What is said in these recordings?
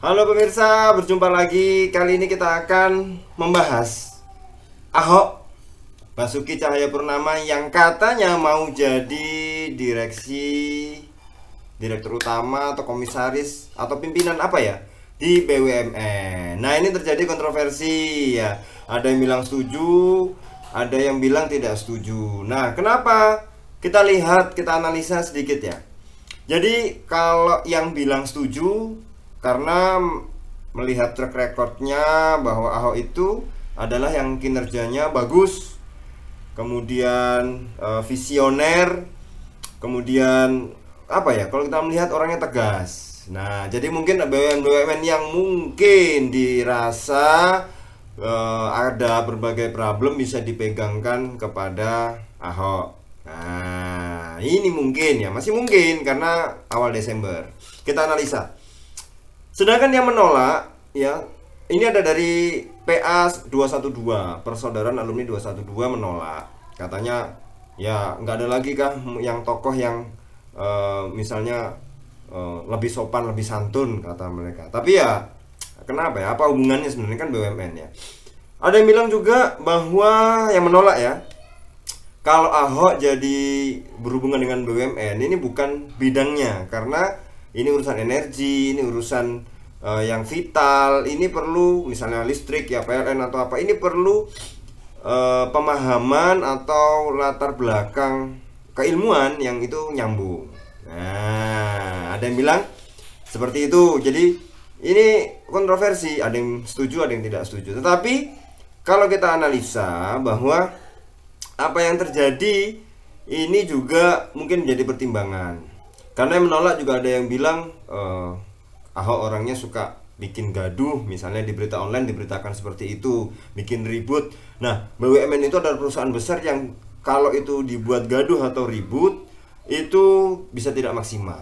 Halo pemirsa, berjumpa lagi. Kali ini kita akan membahas Ahok Basuki Cahayapurnama yang katanya mau jadi direktur utama atau komisaris atau pimpinan apa ya di BUMN. Nah, ini terjadi kontroversi ya. Ada yang bilang setuju, ada yang bilang tidak setuju. Nah, kenapa? Kita lihat, kita analisa sedikit ya. Jadi kalau yang bilang setuju karena melihat track recordnya bahwa Ahok itu adalah yang kinerjanya bagus, kemudian visioner, kemudian apa ya, kalau kita melihat orangnya tegas. Nah, jadi mungkin BUMN yang mungkin dirasa ada berbagai problem bisa dipegangkan kepada Ahok. Nah, ini mungkin ya, masih mungkin karena awal Desember. Kita analisa. Sedangkan yang menolak ya, ini ada dari PA 212, Persaudaraan Alumni 212 menolak. Katanya ya nggak ada lagi kah yang tokoh yang misalnya lebih sopan, lebih santun kata mereka. Tapi ya kenapa ya? Apa hubungannya sebenarnya, kan BUMN ya. Ada yang bilang juga bahwa yang menolak ya, kalau Ahok jadi berhubungan dengan BUMN ini bukan bidangnya, karena ini urusan energi, ini urusan yang vital, ini perlu misalnya listrik ya, PLN atau apa, ini perlu pemahaman atau latar belakang keilmuan yang itu nyambung. Nah, ada yang bilang seperti itu. Jadi ini kontroversi, ada yang setuju, ada yang tidak setuju. Tetapi kalau kita analisa bahwa apa yang terjadi ini juga mungkin menjadi pertimbangan. Karena yang menolak juga ada yang bilang Ahok orangnya suka bikin gaduh, misalnya di berita online diberitakan seperti itu, bikin ribut. Nah, BUMN itu adalah perusahaan besar yang kalau itu dibuat gaduh atau ribut itu bisa tidak maksimal.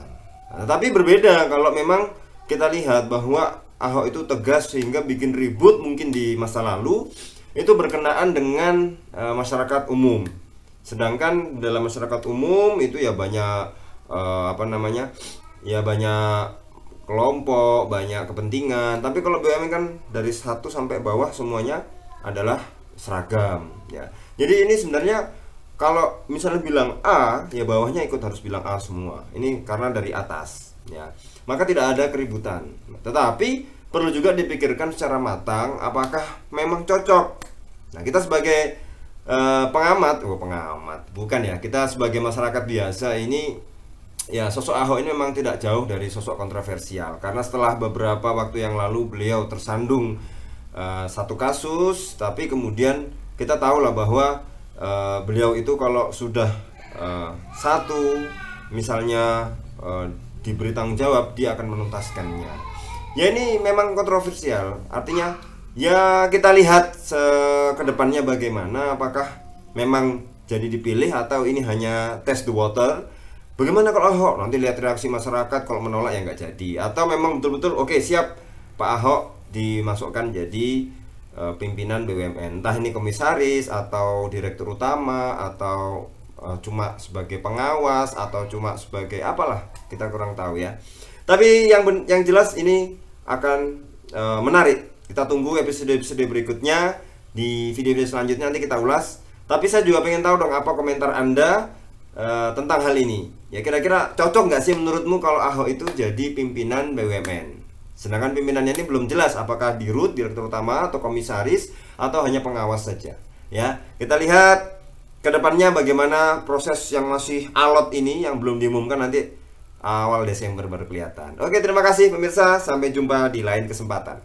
Nah, tapi berbeda kalau memang kita lihat bahwa Ahok itu tegas sehingga bikin ribut mungkin di masa lalu itu berkenaan dengan masyarakat umum. Sedangkan dalam masyarakat umum itu ya banyak ya banyak kelompok, banyak kepentingan. Tapi kalau BUMN kan dari 1 sampai bawah semuanya adalah seragam ya. Jadi ini sebenarnya kalau misalnya bilang A, ya bawahnya ikut harus bilang A semua. Ini karena dari atas ya. Maka tidak ada keributan. Tetapi perlu juga dipikirkan secara matang apakah memang cocok. Nah, kita sebagai pengamat bukan ya, kita sebagai masyarakat biasa ini ya, sosok Ahok ini memang tidak jauh dari sosok kontroversial. Karena setelah beberapa waktu yang lalu beliau tersandung satu kasus, tapi kemudian kita tahu lah bahwa beliau itu kalau sudah satu misalnya diberi tanggung jawab, dia akan menuntaskannya. Ya, ini memang kontroversial. Artinya ya kita lihat ke depannya bagaimana, apakah memang jadi dipilih atau ini hanya test the water. Bagaimana kalau Ahok? Nanti lihat reaksi masyarakat, kalau menolak ya nggak jadi. Atau memang betul-betul oke, siap Pak Ahok dimasukkan jadi pimpinan BUMN. Entah ini komisaris atau direktur utama atau cuma sebagai pengawas atau cuma sebagai apalah, kita kurang tahu ya. Tapi yang jelas ini akan menarik. Kita tunggu episode-episode berikutnya. Di video-video selanjutnya nanti kita ulas. Tapi saya juga pengen tahu dong apa komentar Anda tentang hal ini. Ya, kira-kira cocok nggak sih menurutmu kalau Ahok itu jadi pimpinan BUMN? Sedangkan pimpinannya ini belum jelas apakah dirut, direktur utama atau komisaris atau hanya pengawas saja. Ya, kita lihat ke depannya bagaimana proses yang masih alot ini yang belum diumumkan, nanti awal Desember baru kelihatan. Oke, terima kasih pemirsa, sampai jumpa di lain kesempatan.